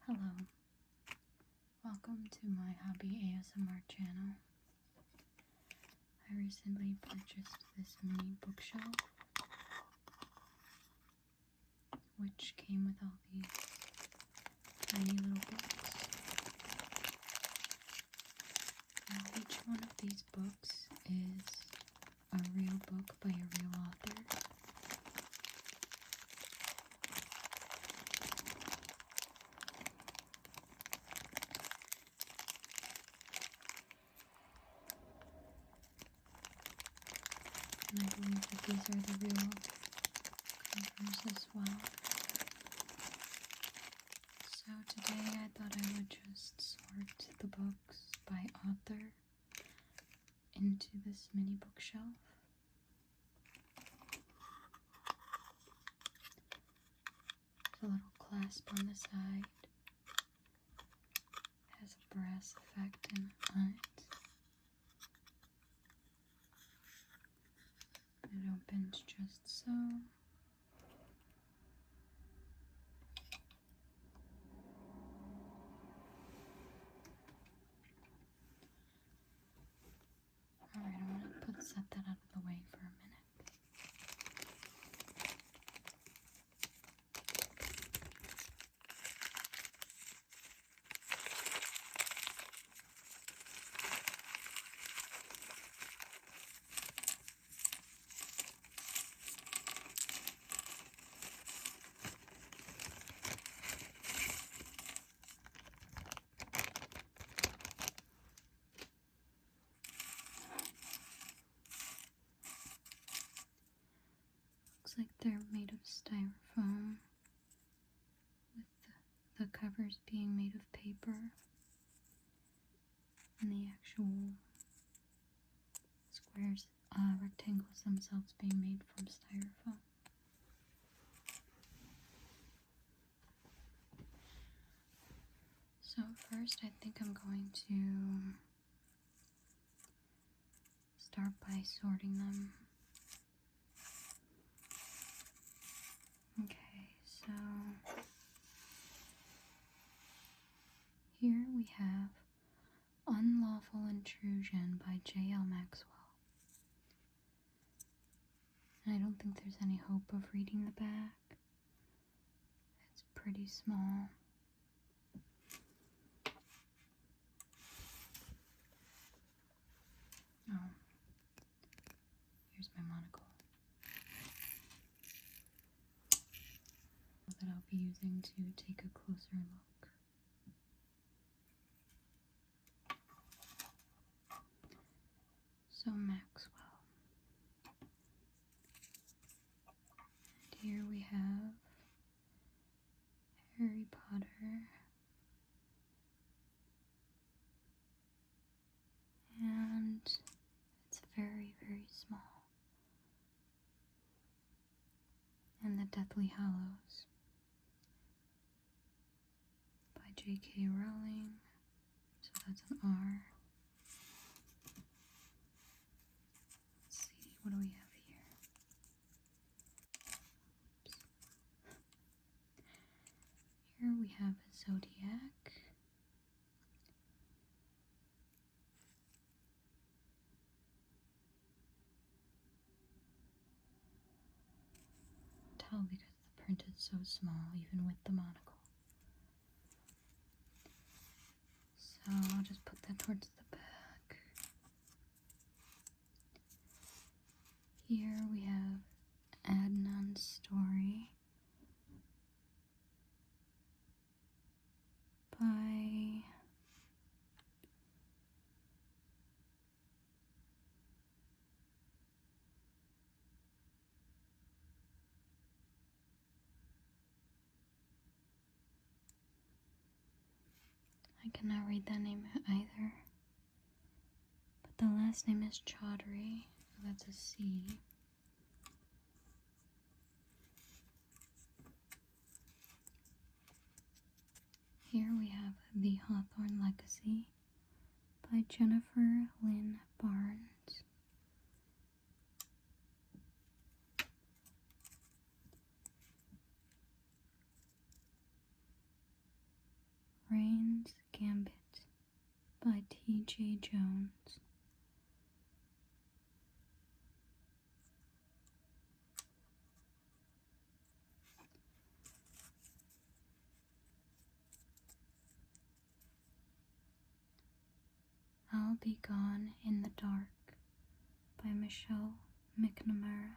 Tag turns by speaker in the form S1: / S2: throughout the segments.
S1: Hello, welcome to my hobby ASMR channel. I recently purchased this mini bookshelf, which came with all these tiny little books. Now each one of these books is a real book by a real author. And I believe that these are the real covers as well. So today I thought I would just sort the books by author into this mini bookshelf. There's a little clasp on the side. It has a brass effect on it. It opens just so. Alright, I'm going to set that out of the way for a minute. Looks like they're made of styrofoam, with the covers being made of paper, and the actual squares, rectangles themselves being made from styrofoam. So first I think I'm going to start by sorting them. Okay, so here we have Unlawful Intrusion by J.L. Maxwell. And I don't think there's any hope of reading the back. It's pretty small. Oh, here's my monocle that I'll be using to take a closer look. So Maxwell. And here we have Harry Potter. And it's very, very small. And The Deathly Hallows by J.K. Rowling. So that's an R. Let's see, what do we have here? Oops. Here we have Zodiac. Tell because the print is so small, even with the monocle. So I'll just put that towards the back. Here we have Adnan's Story by I cannot read that name either. But the last name is Chaudhry, so that's a C. Here we have The Hawthorne Legacy by Jennifer Lynn Barnes. Crane's Gambit by T.J. Jones. I'll Be Gone in the Dark by Michelle McNamara.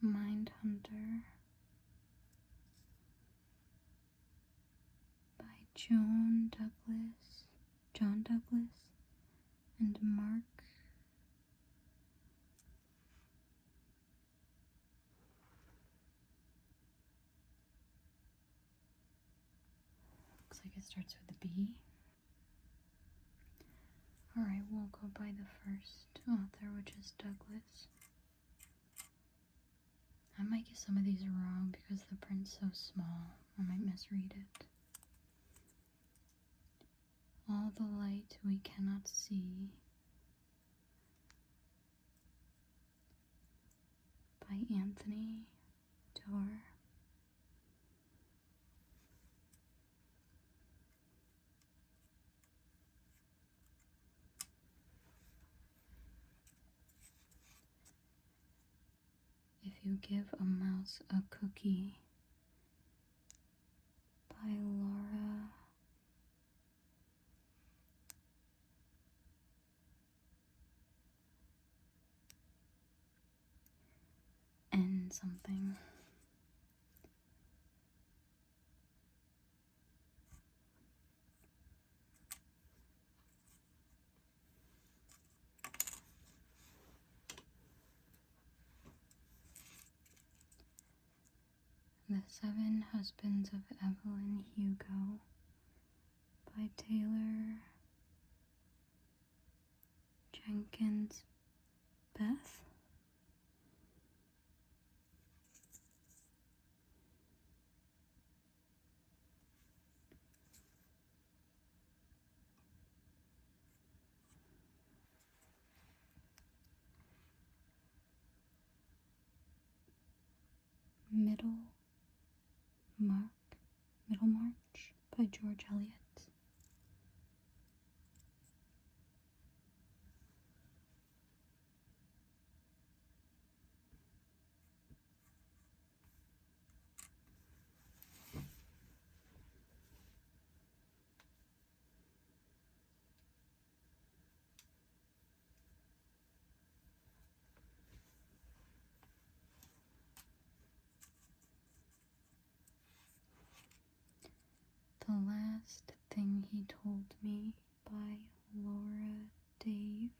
S1: Mindhunter by John Douglas and Mark looks like it starts with a B. Alright, we'll go by the first author, which is Douglas. I might get some of these wrong because the print's so small. I might misread it. All the Light We Cannot See by Anthony Doerr. If You Give a Mouse a Cookie by Laura N. something. The Seven Husbands of Evelyn Hugo by Taylor Jenkins Beth. Middlemarch by George Eliot. The Last Thing He Told Me by Laura Dave.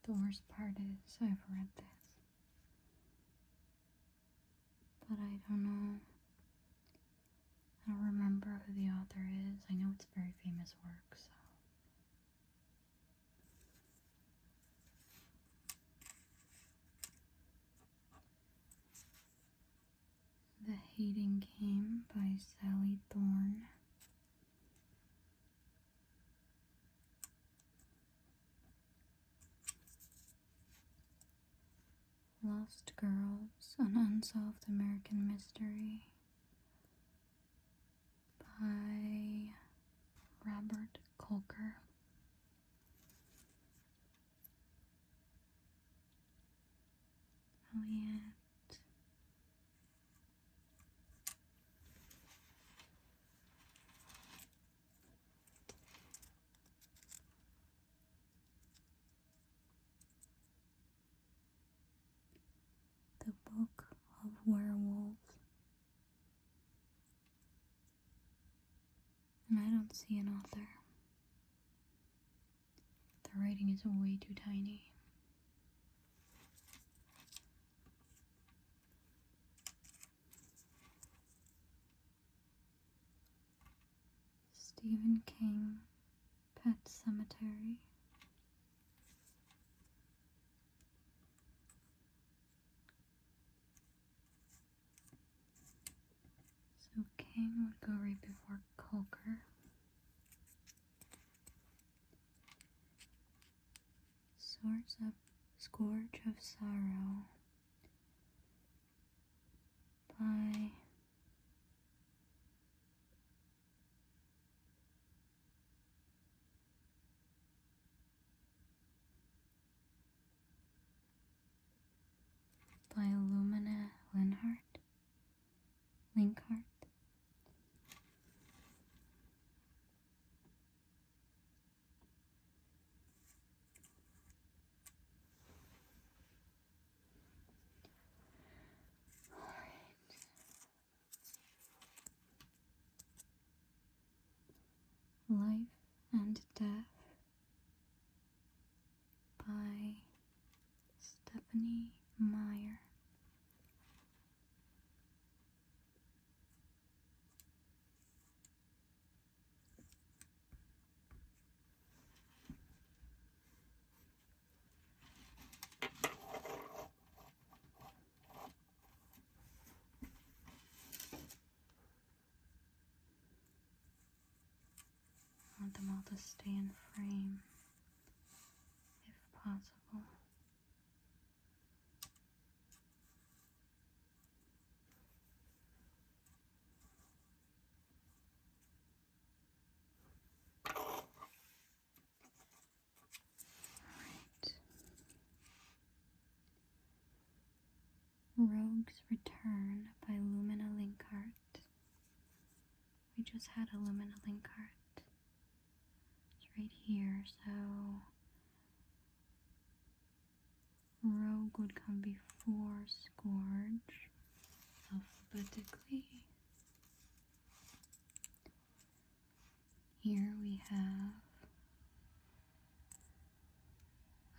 S1: The worst part is I've read this, but I don't know. I don't remember who the author is. I know it's a very famous work, so. The Hating Game by Sally Thorne. Lost Girls, an Unsolved American Mystery by Robert Kolker. Eliot. The Book of Werewolves. And I don't see an author. The writing is way too tiny. Stephen King, Pet Cemetery. So King would go right before Coker. Scourge of Sorrow by Lumina Linkhart. Life and Death by Stephanie Meyer. I want them all to stay in frame, if possible. Alright. Rogue's Return by Lumina Linkhart. We just had a Lumina Linkhart. It's right here, so Rogue would come before Scourge alphabetically. Here we have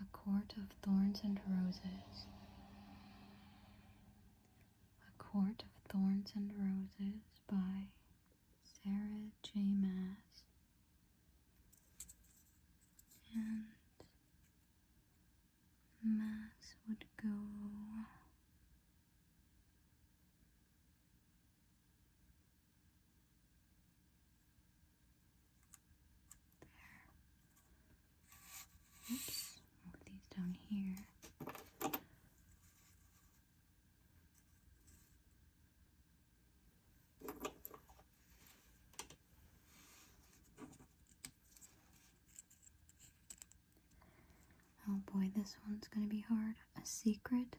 S1: A Court of Thorns and Roses. A Court of Thorns and Roses by Sarah J. Maas. And Maas would go there. Oops, move these down here. Oh boy, this one's gonna be hard. A Secret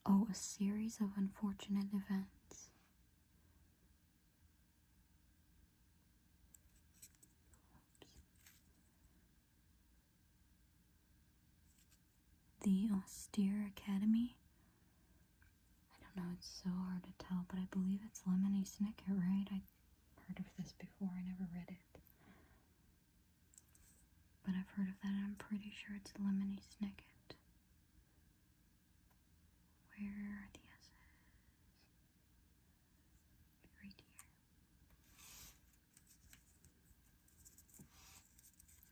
S1: of a Series of Unfortunate Events. The Austere Academy. I don't know, it's so hard to tell, but I believe it's Lemony Snicket, right? I've heard of this before, I never read it. But I've heard of that, and I'm pretty sure it's Lemony Snicket. Where are the S's? Right here.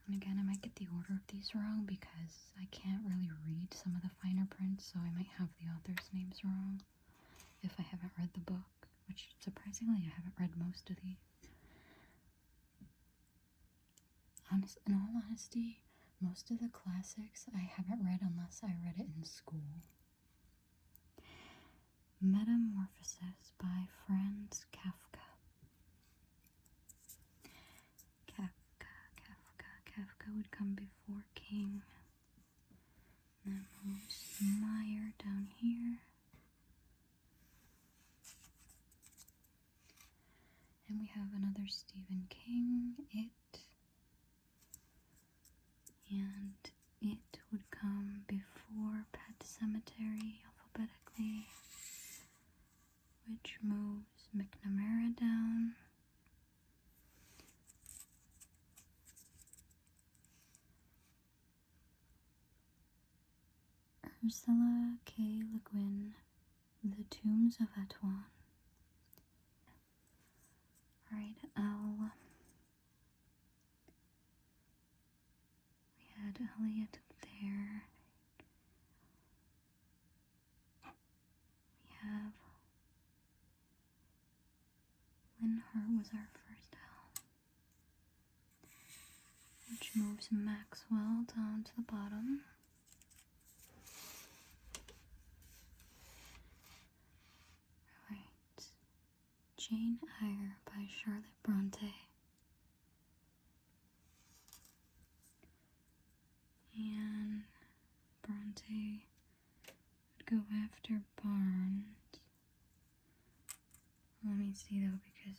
S1: And again, I might get the order of these wrong because I can't really read some of the finer prints, so I might have the authors' names wrong if I haven't read the book, which surprisingly I haven't read most of these. In all honesty, most of the classics I haven't read unless I read it in school. Metamorphosis by Franz Kafka. Kafka would come before King. That moves Meyer down here. And we have another Stephen King, It. And It would come before Pet Cemetery alphabetically, which moves McNamara down. Ursula K. Le Guin, The Tombs of Atuan. Alright, L. Elliot up there. We have Linhardt was our first elf, which moves Maxwell down to the bottom. Alright, Jane Eyre by Charlotte Bronte. And Bronte would go after Barnes. Let me see though, because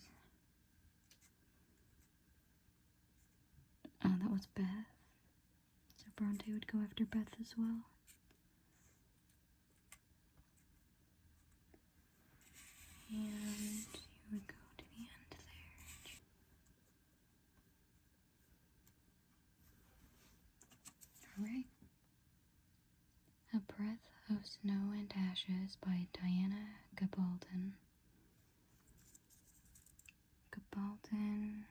S1: that was Beth. So Bronte would go after Beth as well. And you would go to the end there. Alright. A Breath of Snow and Ashes by Diana Gabaldon. Gabaldon.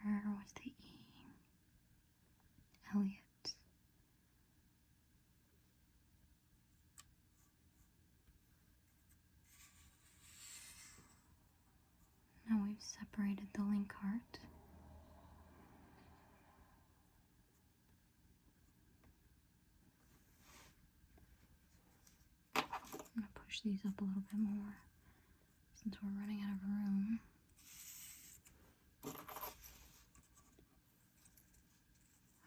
S1: Where was the E? Elliot. Now we've separated the link art. I'm going to push these up a little bit more since we're running out of room.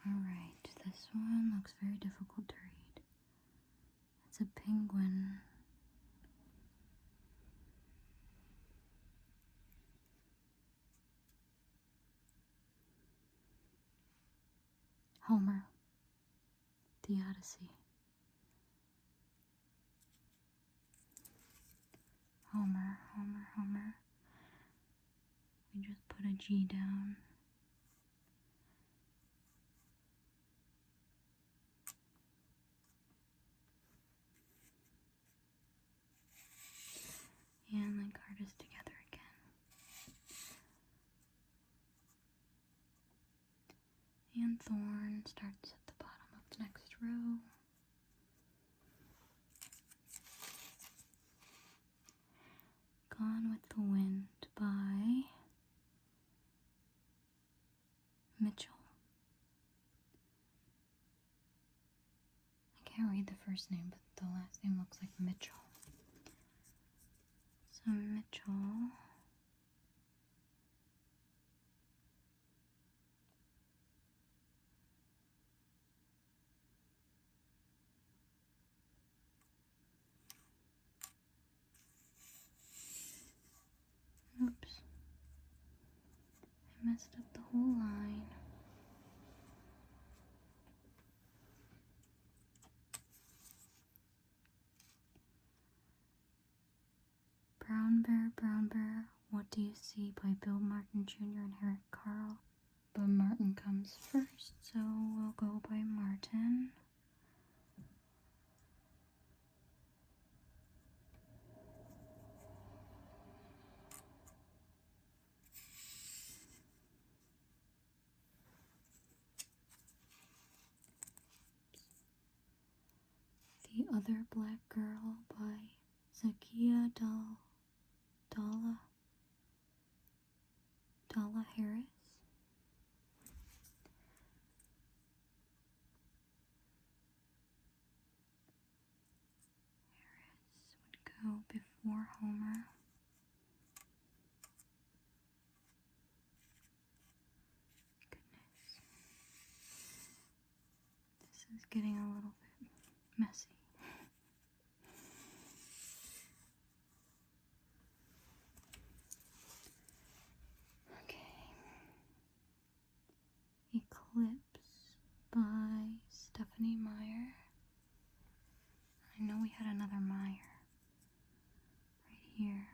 S1: Alright, this one looks very difficult to read. It's a penguin. Homer. The Odyssey. Homer, Homer, Homer. We just put a G down. And link art is together again. And Thorn starts at the bottom of the next row. Gone with the Wind by Mitchell. I can't read the first name, but the last name looks like Mitchell. So Mitchell. Oops. I messed up the whole line. Brown Bear, What Do You See by Bill Martin Jr. and Eric Carle. But Martin comes first, so we'll go by Martin. The Other Black Girl by Zakiya Dalla Harris. Harris would go before Homer. Goodness. This is getting a little bit messy. Eclipse by Stephanie Meyer. I know we had another Meyer right here.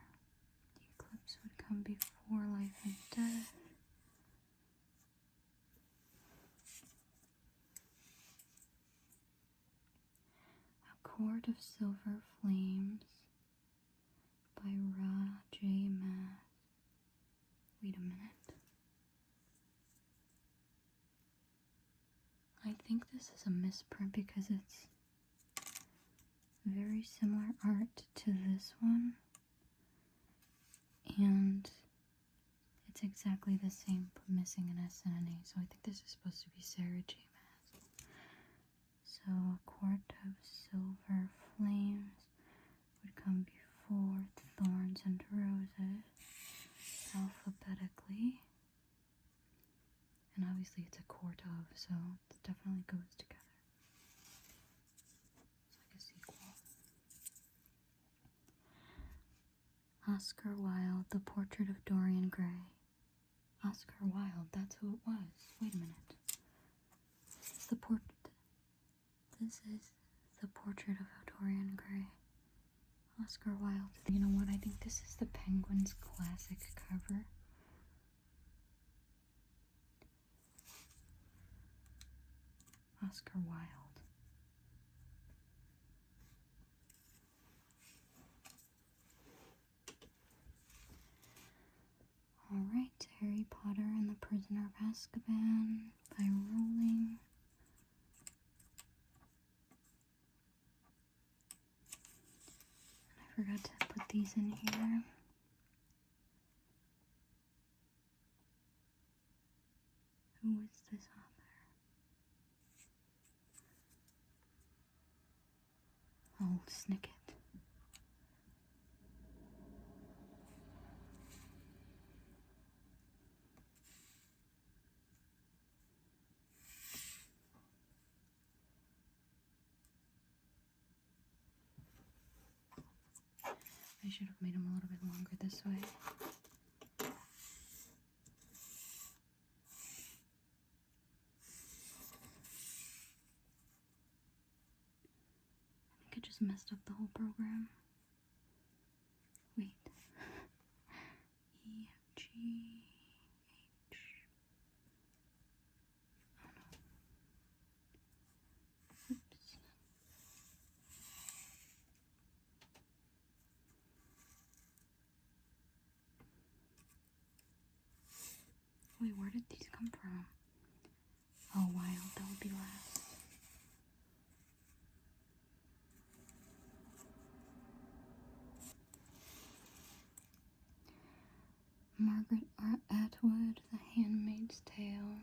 S1: The eclipse would come before Life and Death. A Court of Silver Flames by Ra J. Maas. Wait a minute. think this is a misprint because it's very similar art to this one. And it's exactly the same, but missing an S and an A. So I think this is supposed to be Sarah J. Maas. So a quart of silver flames would come before thorns and roses alphabetically. And obviously it's a quart of, so it definitely goes together. It's like a sequel. Oscar Wilde, The Portrait of Dorian Gray. Oscar Wilde, that's who it was. Wait a minute. This is the portrait of Dorian Gray. Oscar Wilde. You know what? I think this is the Penguin's classic cover. Oscar Wilde. Alright, Harry Potter and the Prisoner of Azkaban by Rowling. I forgot to put these in here. Who is this author? Oh, Snicket. I should have made them a little bit longer this way. I think I just messed up the whole program. Wait. E, F, G, H. Oh no. Oops. Wait, where did these come from? Oh, Wild, that would be last. Margaret Atwood, The Handmaid's Tale.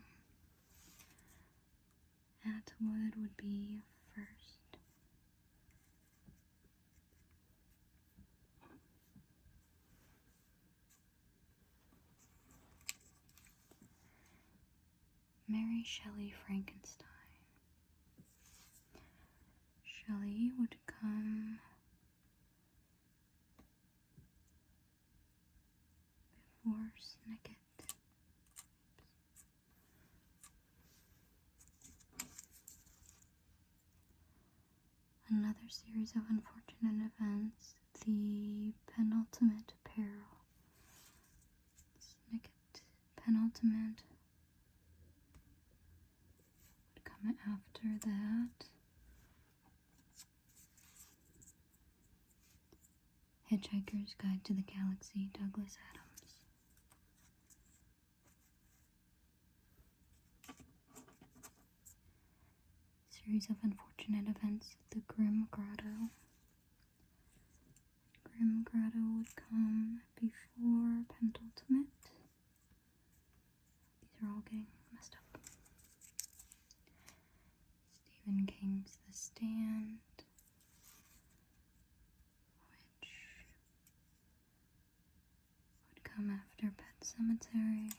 S1: Atwood would be first. Mary Shelley, Frankenstein. Shelley would come before Snicket. Another series of unfortunate events, the penultimate peril. Snicket, penultimate, would come after that. Hitchhiker's Guide to the Galaxy, Douglas Adams. Series of unfortunate events, The Grim Grotto. Grim Grotto would come before penultimate. These are all getting messed up. Stephen King's The Stand, which would come after Pet Sematary.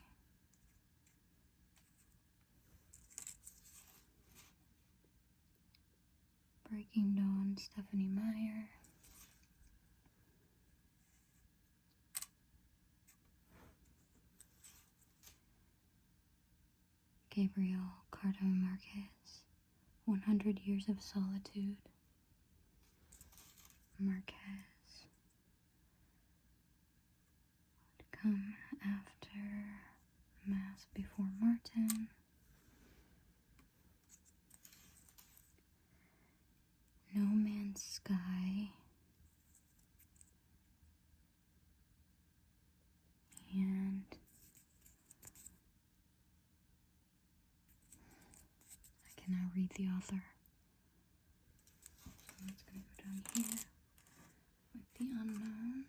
S1: Breaking Dawn, Stephenie Meyer. Gabriel Garcia Marquez, 100 Years of Solitude. Marquez would come after Mass Before Martin. No Man's Sky. And I cannot read the author. So it's going to go down here with the unknowns.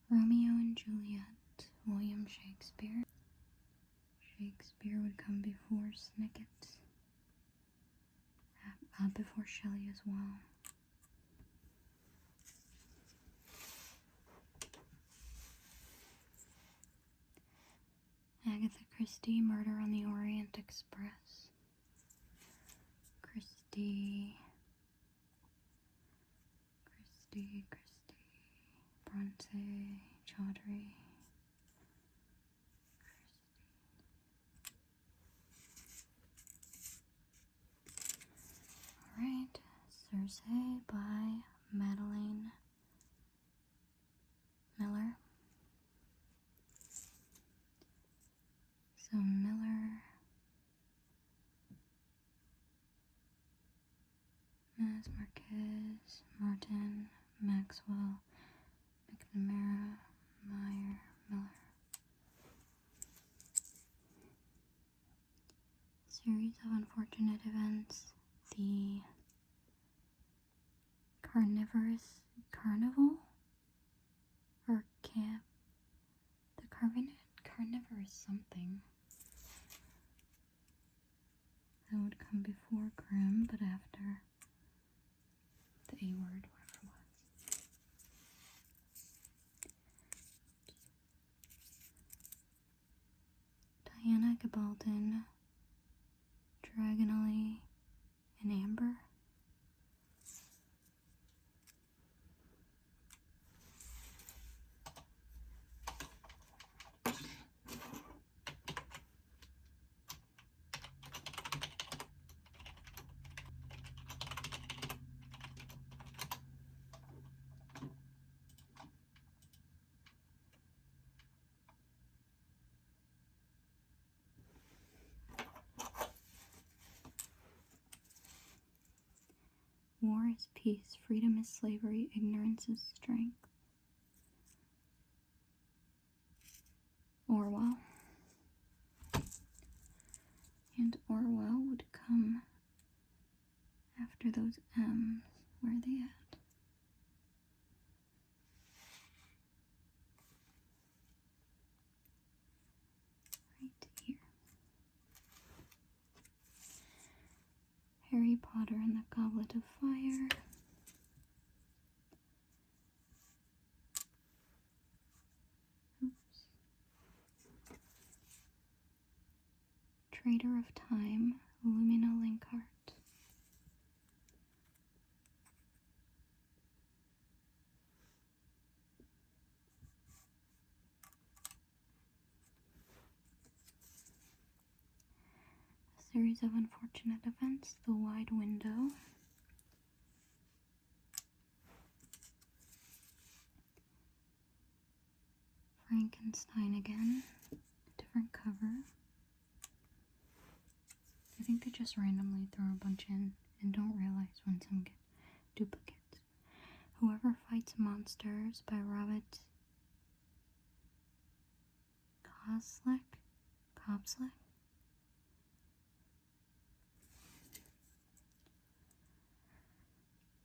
S1: Romeo and Juliet, William Shakespeare. Shakespeare would come before Snicket, before Shelley as well. Agatha Christie, Murder on the Orient Express. Christie, Bronte, Chaudhry. Alright, Circe by Madeleine Miller. So Miller, Marquez, Martin, Maxwell, McNamara, Meyer, Miller. Series of unfortunate events. The carnivorous carnival or camp. The carnivorous something. That would come before Grimm, but after the A word, whatever it was. Diana Gabaldon, Dragon Alley, and Amber. War is peace, freedom is slavery, ignorance is strength. Orwell. And Orwell would come after those M's. Where are they at? Right here. Harry Potter and the Goblet of Fire. Oops. Traitor of Time, Lumina Linkart. A Series of Unfortunate Events, The Wide Window. Frankenstein again, a different cover. I think they just randomly throw a bunch in and don't realize when some get duplicates. Whoever Fights Monsters by Robert Copslick.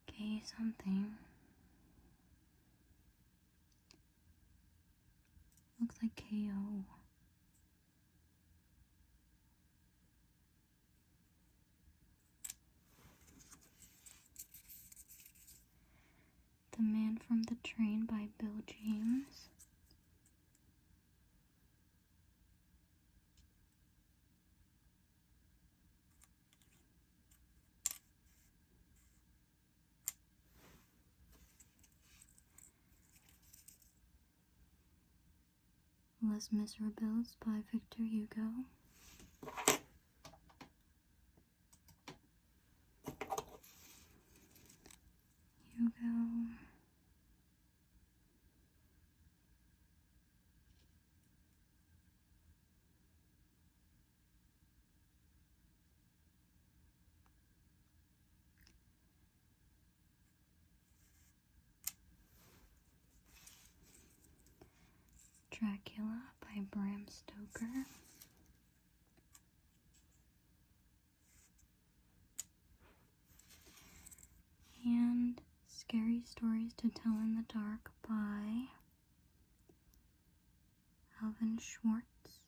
S1: Okay, something. Looks like KO. The Man from the Train by Bill James. Les Miserables by Victor Hugo. Dracula by Bram Stoker. Stories to Tell in the Dark by Alvin Schwartz.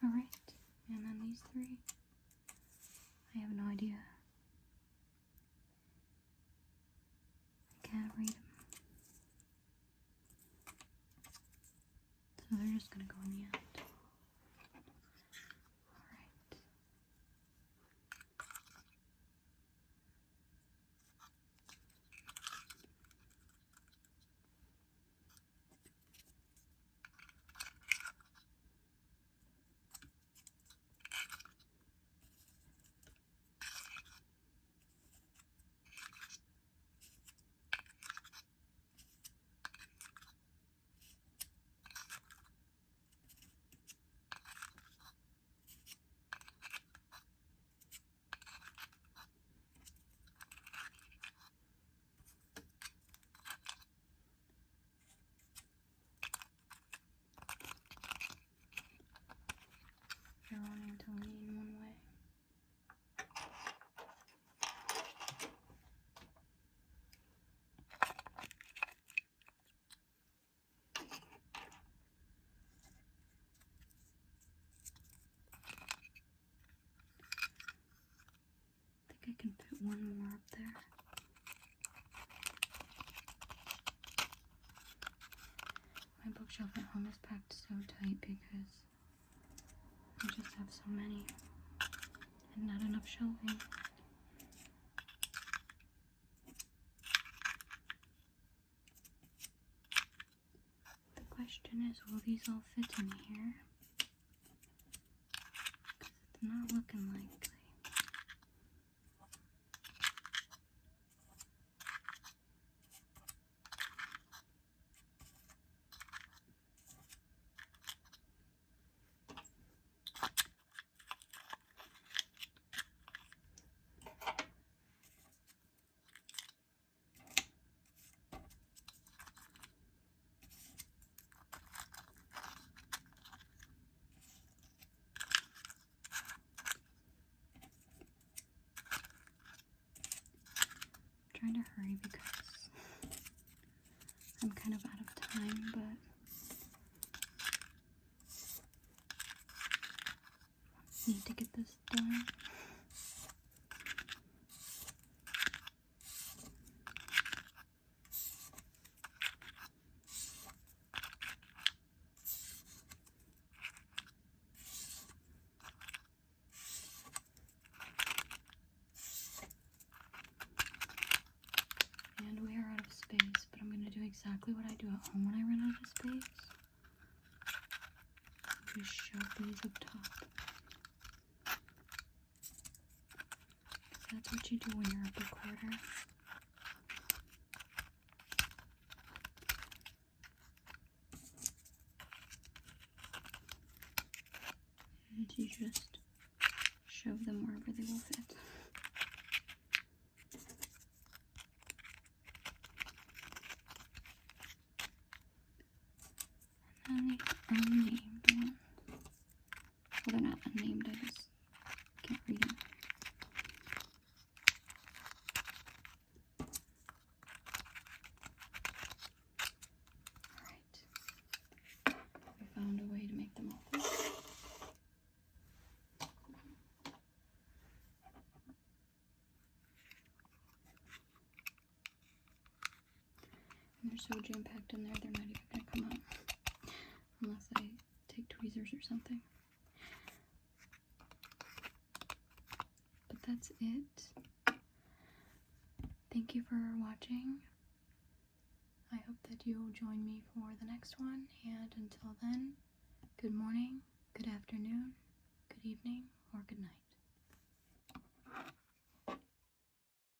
S1: Alright, and then these three, I have no idea. I can't read them. So they're just gonna go in the end. Alright. You're wanting to lean one way. I think I can fit one more up there. My bookshelf at home is packed so tight because I just have so many and not enough shelving. The question is, will these all fit in here? Because it's not looking likely. I'm trying to hurry because I'm kind of out of time, but need to get this done. And we are out of space, but I'm going to do exactly what I do at home when I run out of space. Just shove these up top. That's what you do when you're a book hoarder. And you just shove them wherever they will fit. And then the unnamed one. Well, they're not unnamed, I just can't read them. Alright. We found a way to make them all fit. And they're so jam-packed in there, they're not even going to come out. Unless I take tweezers or something. But that's it. Thank you for watching. I hope that you will join me for the next one. And until then, good morning, good afternoon, good evening, or good night.